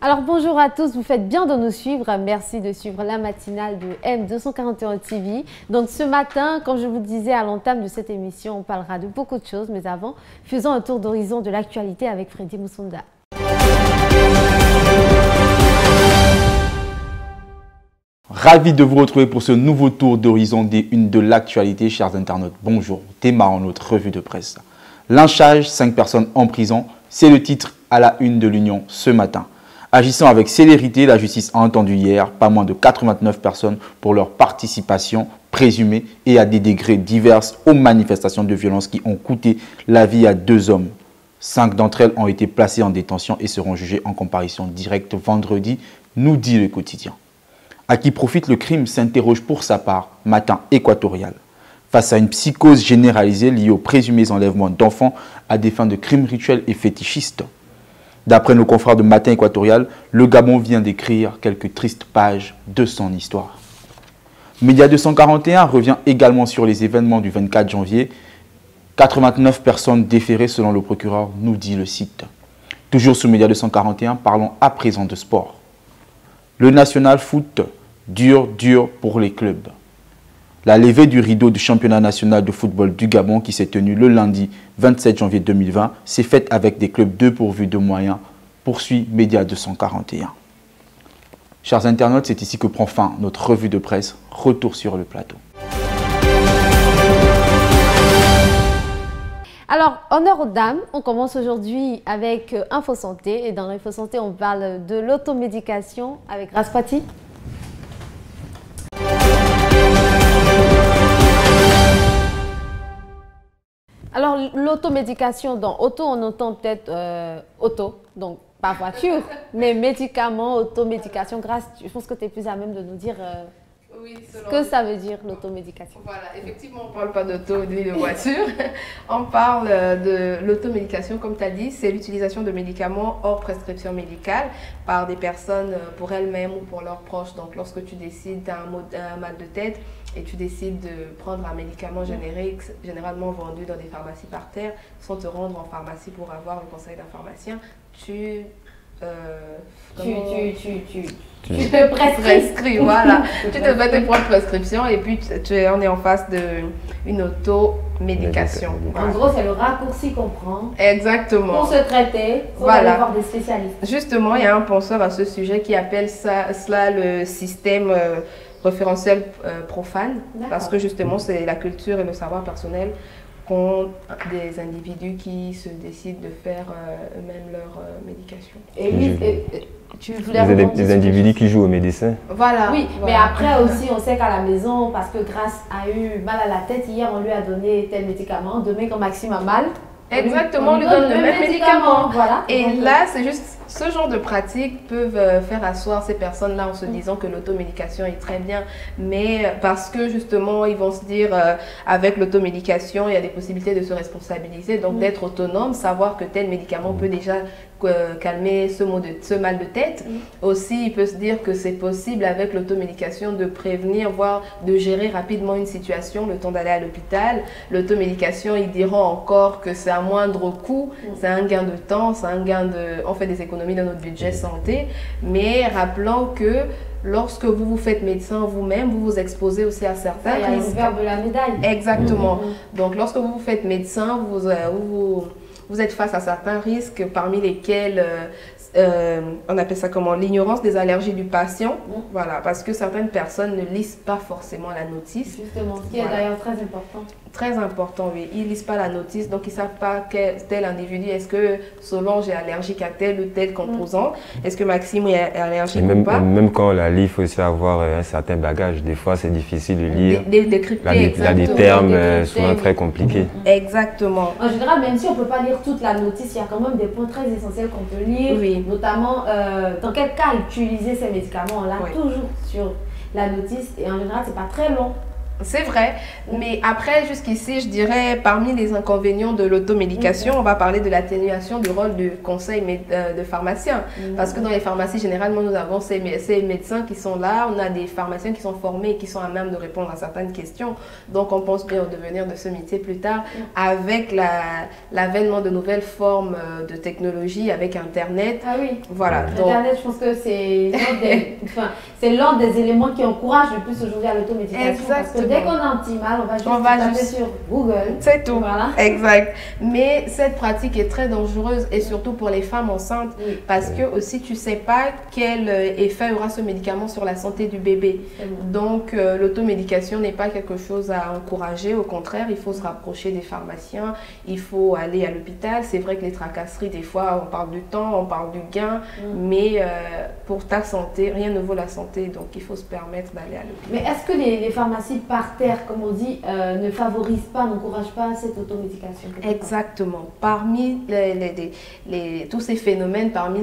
Alors bonjour à tous, vous faites bien de nous suivre. Merci de suivre la matinale de M241 TV. Donc ce matin, comme je vous disais à l'entame de cette émission, on parlera de beaucoup de choses. Mais avant, faisons un tour d'horizon de l'actualité avec Freddy Moussonda. Ravi de vous retrouver pour ce nouveau tour d'horizon des unes de l'actualité, chers internautes. Bonjour, démarrons notre revue de presse. Lynchage, 5 personnes en prison, c'est le titre à la une de l'Union ce matin. Agissant avec célérité, la justice a entendu hier pas moins de 89 personnes pour leur participation présumée et à des degrés divers aux manifestations de violence qui ont coûté la vie à 2 hommes. 5 d'entre elles ont été placées en détention et seront jugées en comparution directe vendredi, nous dit le quotidien. À qui profite le crime s'interroge pour sa part Matin Équatorial. Face à une psychose généralisée liée aux présumés enlèvements d'enfants à des fins de crimes rituels et fétichistes. D'après nos confrères de Matin Équatorial, le Gabon vient d'écrire quelques tristes pages de son histoire. Média 241 revient également sur les événements du 24 janvier. 89 personnes déférées selon le procureur, nous dit le site. Toujours sous Média 241, parlons à présent de sport. Le National Foot, dur pour les clubs. La levée du rideau du championnat national de football du Gabon qui s'est tenue le lundi 27 janvier 2020 s'est faite avec des clubs dépourvus de moyens, poursuit Média 241. Chers internautes, c'est ici que prend fin notre revue de presse. Retour sur le plateau. Alors, honneur aux dames, on commence aujourd'hui avec Info Santé. Et dans l'Info Santé, on parle de l'automédication avec Raspati. Alors, l'automédication, dans auto, on entend peut-être auto, donc pas voiture, mais médicaments, automédication, grâce, je pense que tu es plus à même de nous dire oui, ce que ça veut dire l'automédication. Voilà, effectivement, on ne parle pas d'auto ni de voiture, on parle de l'automédication, comme tu as dit, c'est l'utilisation de médicaments hors prescription médicale par des personnes pour elles-mêmes ou pour leurs proches. Donc, lorsque tu décides d'un mal de tête, et tu décides de prendre un médicament générique, généralement vendu dans des pharmacies par terre, sans te rendre en pharmacie pour avoir le conseil d'un pharmacien, tu te prescris, voilà. Tu te fais tes propres prescriptions et puis on est en face d'une automédication. En gros, c'est le raccourci qu'on prend. Exactement. Pour se traiter, pour aller voir des spécialistes. Justement, il y a un penseur à ce sujet qui appelle cela le système référentiel profane, parce que justement c'est la culture et le savoir personnel qu'ont des individus qui se décident de faire eux-mêmes leur médication. Et oui, tu voulais des individus qui jouent au médecin. Voilà. Oui, voilà. Mais après aussi, on sait qu'à la maison, parce que Grâce a eu mal à la tête, hier on lui a donné tel médicament, demain quand Maxime a mal, exactement, on lui donne le même médicament. Voilà. Et là, c'est juste ce genre de pratiques peuvent faire asseoir ces personnes-là en se disant que l'automédication est très bien, mais parce que justement, ils vont se dire avec l'automédication, il y a des possibilités de se responsabiliser, donc d'être autonome, savoir que tel médicament peut déjà calmer ce mal de tête. Aussi, il peut se dire que c'est possible avec l'automédication de prévenir, voire de gérer rapidement une situation, le temps d'aller à l'hôpital. L'automédication, ils diront encore que c'est à moindre coût, c'est un gain de temps, c'est un gain de... On fait des économies dans notre budget santé, mais rappelons que lorsque vous vous faites médecin vous-même, vous vous exposez aussi à certains risques. Il y a le verbe de la médaille. Exactement. Donc, lorsque vous vous faites médecin, vous êtes face à certains risques, parmi lesquels on appelle ça comment, l'ignorance des allergies du patient. Voilà, parce que certaines personnes ne lisent pas forcément la notice. Justement, ce qui est d'ailleurs très important. Très important, oui. Ils ne lisent pas la notice, donc ils ne savent pas tel individu, est-ce que Solange est allergique à tel ou tel composant, est-ce que Maxime est allergique ou pas. Même quand on la lit, il faut aussi avoir un certain bagage. Des fois, c'est difficile de lire. Décrypter, il y a des termes souvent très compliqués. Exactement. En général, même si on ne peut pas lire toute la notice, il y a quand même des points très essentiels qu'on peut lire. Oui. Notamment, dans quel cas utiliser ces médicaments. On l'a toujours sur la notice et en général, ce n'est pas très long. C'est vrai, mais après, jusqu'ici, je dirais, parmi les inconvénients de l'automédication, on va parler de l'atténuation du rôle du conseil de pharmacien. Parce que dans les pharmacies, généralement, nous avons ces médecins qui sont là, on a des pharmaciens qui sont formés et qui sont à même de répondre à certaines questions. Donc, on pense bien au devenir de ce métier plus tard, avec l'avènement de nouvelles formes de technologie, avec Internet. Ah oui. Voilà. Donc, Internet, je pense que c'est l'un des éléments qui encourage le plus aujourd'hui à l'automédication. Exactement. Dès qu'on a un petit mal, on va juste taper sur Google. C'est tout. Voilà. Exact. Mais cette pratique est très dangereuse et surtout pour les femmes enceintes parce que aussi tu ne sais pas quel effet aura ce médicament sur la santé du bébé. Donc l'automédication n'est pas quelque chose à encourager. Au contraire, il faut se rapprocher des pharmaciens, il faut aller à l'hôpital. C'est vrai que les tracasseries, des fois, on parle du temps, on parle du gain, mais pour ta santé, rien ne vaut la santé. Donc il faut se permettre d'aller à l'hôpital. Mais est-ce que les pharmacies par terre, comme on dit, ne favorisent pas, n'encouragent pas cette automédication? Exactement. Parmi tous ces phénomènes, parmi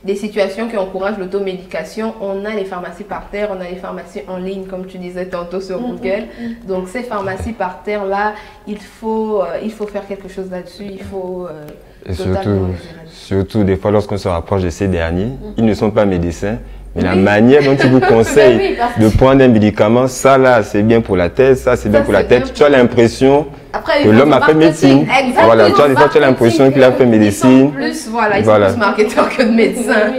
les situations qui encouragent l'automédication, on a les pharmacies par terre, on a les pharmacies en ligne, comme tu disais tantôt sur Google. Donc ces pharmacies par terre-là, il faut faire quelque chose là-dessus, il faut... Et surtout, des fois, lorsqu'on se rapproche de ces derniers, ils ne sont pas médecins, mais la manière dont ils vous conseillent de prendre un médicament, ça là, c'est bien pour la tête, ça c'est bien pour la tête. Tu as l'impression que l'homme a fait médecine. Voilà, tu as l'impression qu'il a fait médecine. Ils sont plus marketeurs que de médecins.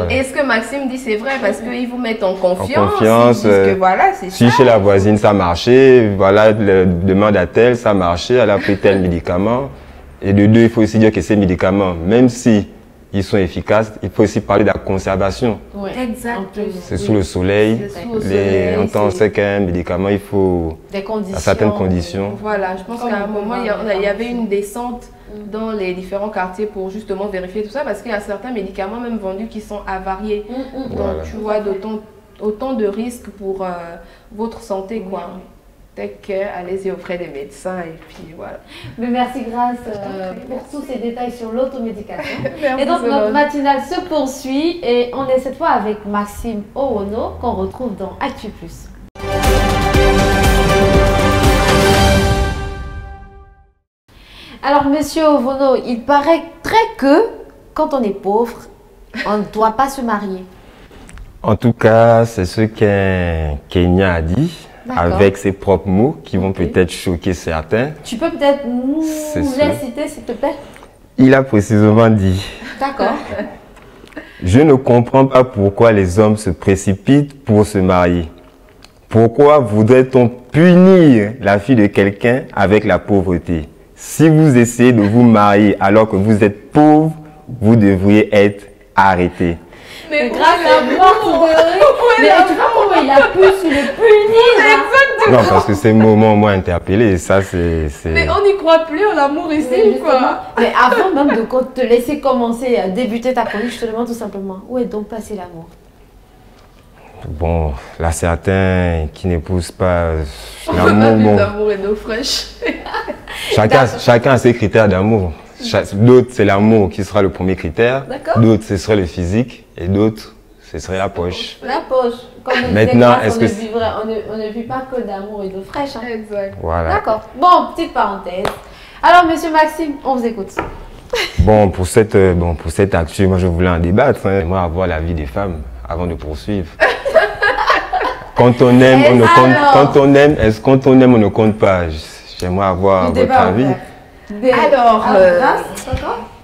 Et ce que Maxime dit, c'est vrai, parce qu'ils vous mettent en confiance. Ils disent que voilà, c'est si chez la voisine ça marchait, voilà, demande à telle, ça marchait, elle a pris tel médicament. Et de deux, il faut aussi dire que ces médicaments, même si ils sont efficaces, il faut aussi parler de la conservation. Oui, exactement. C'est sous le soleil. On sait qu'un médicament, il faut à certaines conditions. Voilà, je pense qu'à un moment, il y avait une descente dans les différents quartiers pour justement vérifier tout ça, parce qu'il y a certains médicaments même vendus qui sont avariés. Donc, tu vois, autant de risques pour votre santé, quoi. Allez-y auprès des médecins et puis voilà. Mais merci Grace pour tous ces détails sur l'automédication. Et donc notre matinale se poursuit et on est cette fois avec Maxime Owono qu'on retrouve dans Actu Plus. Alors Monsieur Owono, il paraît que quand on est pauvre, on ne doit pas se marier. En tout cas, c'est ce qu'un Kenyan a dit. Avec ses propres mots qui vont peut-être choquer certains. Tu peux peut-être nous les citer, s'il te plaît? Il a précisément dit. D'accord. Je ne comprends pas pourquoi les hommes se précipitent pour se marier. Pourquoi voudrait-on punir la fille de quelqu'un avec la pauvreté? Si vous essayez de vous marier alors que vous êtes pauvre, vous devriez être arrêté. Mais grâce à moi, mais tu vois comment il a pu se le punir. Non, parce que ces moments m'ont interpellé. Ça, c'est... Mais on n'y croit plus en l'amour ici, quoi. Mais avant même de te laisser commencer à débuter ta chronique, je te demande tout simplement, où est donc passé l'amour? Bon, là, certains qui n'épousent pas l'amour. Bon. L'amour et d'eau fraîche. Chacun a ses critères d'amour. D'autres, c'est l'amour qui sera le premier critère. D'autres, ce serait le physique. Et d'autres, ce serait la poche. La poche. Comme maintenant, est-ce que on ne vit pas que d'amour et d'eau fraîche. Hein. Exact. Voilà. D'accord. Bon, petite parenthèse. Alors, Monsieur Maxime, on vous écoute. Bon, pour cette actu, moi, je voulais en débattre. J'aimerais avoir l'avis des femmes avant de poursuivre. Quand on aime, on ne compte. Quand on aime, quand on aime, on ne compte pas. J'aimerais avoir votre avis.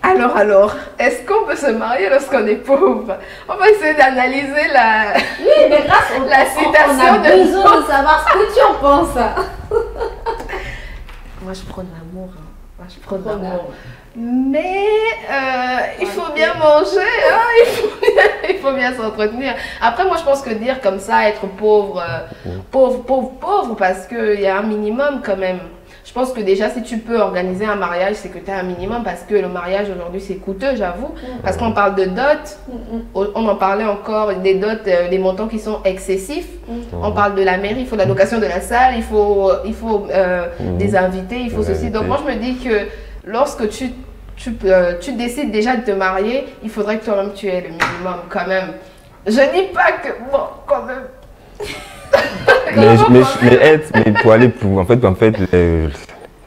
Alors, est-ce qu'on peut se marier lorsqu'on est pauvre? On va essayer d'analyser la citation. On a besoin de savoir ce que tu en penses. Moi, je prends de l'amour. Mais il faut bien manger, hein, il faut bien s'entretenir. Après, moi, je pense que dire comme ça, être pauvre, pauvre, parce qu'il y a un minimum quand même. Je pense que déjà, si tu peux organiser un mariage, c'est que tu as un minimum parce que le mariage aujourd'hui, c'est coûteux, j'avoue. Parce qu'on parle de dot, on en parlait encore, des dots, les montants qui sont excessifs. On parle de la mairie, il faut la location de la salle, il faut des invités, il faut ceci. Donc moi, je me dis que lorsque tu décides déjà de te marier, il faudrait que toi-même tu aies le minimum quand même. Je dis pas que... Bon, quand même... mais pour aller plus,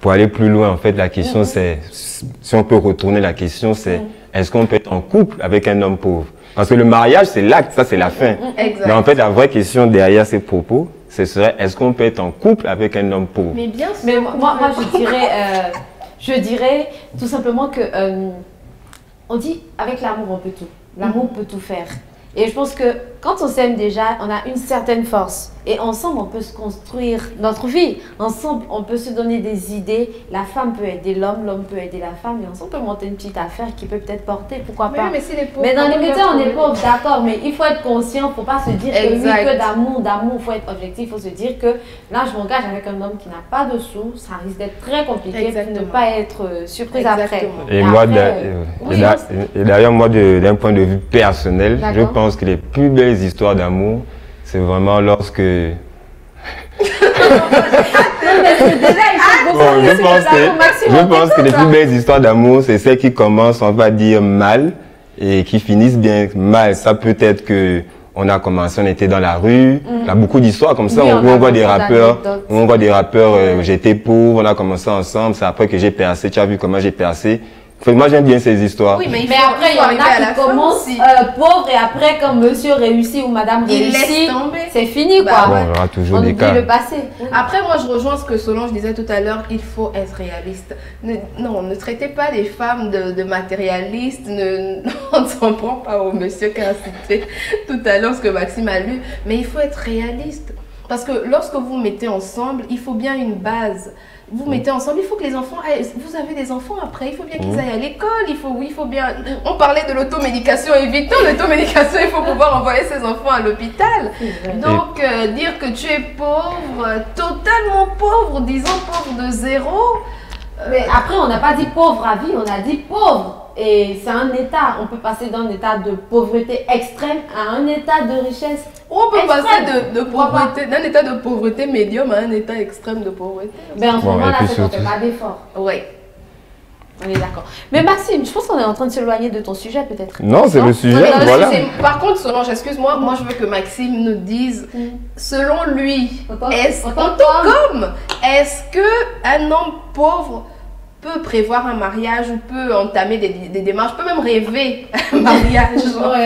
pour aller plus loin, en fait, la question c'est, si on peut retourner la question, c'est est-ce qu'on peut être en couple avec un homme pauvre? Parce que le mariage, c'est l'acte, ça c'est la fin. Exact. Mais en fait, la vraie question derrière ces propos, ce serait est-ce qu'on peut être en couple avec un homme pauvre? Mais bien sûr. Mais moi je dirais tout simplement que on dit avec l'amour on peut tout. L'amour peut tout faire. Et je pense que quand on s'aime déjà, on a une certaine force. Et ensemble, on peut se construire notre vie. Ensemble, on peut se donner des idées. La femme peut aider l'homme, l'homme peut aider la femme. Et ensemble, on peut monter une petite affaire qui peut peut-être porter, pourquoi pas. Mais, si les pauvres, mais dans les métiers, on est pauvre, d'accord. Mais il faut être conscient. Il ne faut pas se dire que, oui, que d'amour. Il faut être objectif. Il faut se dire que là, je m'engage avec un homme qui n'a pas de sous. Ça risque d'être très compliqué pour ne pas être surprise après. Et d'ailleurs, moi, d'un point de vue personnel, je pense que les plus belles histoires d'amour, c'est vraiment lorsque... je pense que les plus belles histoires d'amour, c'est celles qui commencent, on va dire, mal et qui finissent bien mal. Ça peut être que on a commencé, on était dans la rue. Il y a beaucoup d'histoires comme ça où on voit des rappeurs, j'étais pauvre, on a commencé ensemble, c'est après que j'ai percé, tu as vu comment j'ai percé. Moi j'aime bien ces histoires. Oui, mais après il y en a qui commencent pauvres et après quand monsieur réussit ou madame réussit, c'est fini quoi. Bon, il y aura toujours des cas. Le passé. Après moi je rejoins ce que Solange disait tout à l'heure, il faut être réaliste. Ne traitez pas les femmes de matérialistes, on ne s'en prend pas au monsieur qui a cité tout à l'heure ce que Maxime a lu, mais il faut être réaliste. Parce que lorsque vous mettez ensemble, il faut bien une base. Vous mettez ensemble, il faut que les enfants aillent, vous avez des enfants après, il faut bien qu'ils aillent à l'école, il faut bien, on parlait de l'automédication, évitons l'automédication, il faut pouvoir envoyer ses enfants à l'hôpital. Donc, dire que tu es pauvre, totalement pauvre, disons pauvre de zéro. Mais après, on n'a pas dit pauvre à vie, on a dit pauvre. Et c'est un état, on peut passer d'un état de pauvreté extrême à un état de richesse. On peut passer d'un état de pauvreté médium à un état extrême de pauvreté. Mais en ce moment-là, c'est qu'on ne fait pas d'effort. Oui. On est d'accord. Mais Maxime, je pense qu'on est en train de s'éloigner de ton sujet peut-être. Non, c'est le sujet, voilà. Par contre, Solange, excuse-moi, moi je veux que Maxime nous dise, selon lui, est-ce qu'un homme pauvre peut prévoir un mariage ou peut entamer des démarches, peut même rêver un mariage.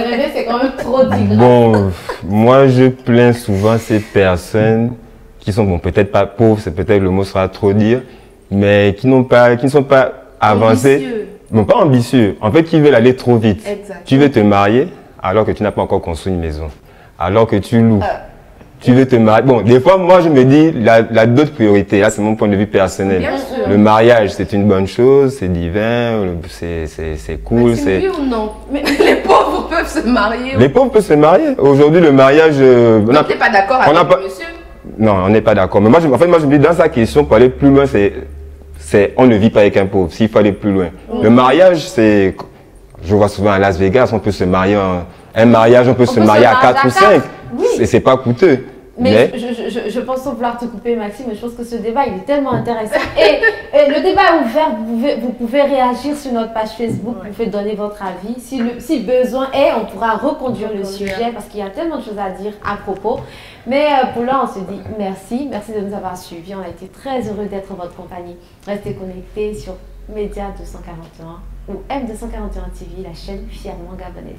Rêver, c'est quand même trop difficile. Bon, moi je plains souvent ces personnes qui sont, bon, peut-être pas pauvres, c'est peut-être le mot sera trop dire, mais qui ne sont pas avancés. Ambitieux. Non, pas ambitieux. En fait, qui veulent aller trop vite. Exactement. Tu veux te marier alors que tu n'as pas encore construit une maison, alors que tu loues. Tu veux te marier. Bon, des fois, moi, je me dis, la d'autres priorités. Là, c'est mon point de vue personnel. Bien sûr. Le mariage, c'est une bonne chose, c'est divin, c'est cool. C'est oui ou non? Mais les pauvres peuvent se marier. Les pauvres peuvent se marier. Aujourd'hui, le mariage... Donc, tu n'es pas d'accord avec le monsieur? Non, on n'est pas d'accord. Mais moi, en fait, moi, je me dis, dans sa question, pour aller plus loin, on ne vit pas avec un pauvre, s'il faut aller plus loin. Le mariage, c'est... Je vois souvent à Las Vegas, on peut se marier un mariage, on peut se marier à 4 ou 5. Oui. C'est pas coûteux. Mais je pense sans vouloir te couper, Maxime, mais je pense que ce débat il est tellement intéressant. Et le débat est ouvert, vous pouvez réagir sur notre page Facebook, vous pouvez donner votre avis. Si besoin est, on pourra reconduire le sujet parce qu'il y a tellement de choses à dire à propos. Mais pour là, on se dit merci de nous avoir suivis. On a été très heureux d'être en votre compagnie. Restez connectés sur Média 241 ou M241 TV, la chaîne fièrement gabonaise.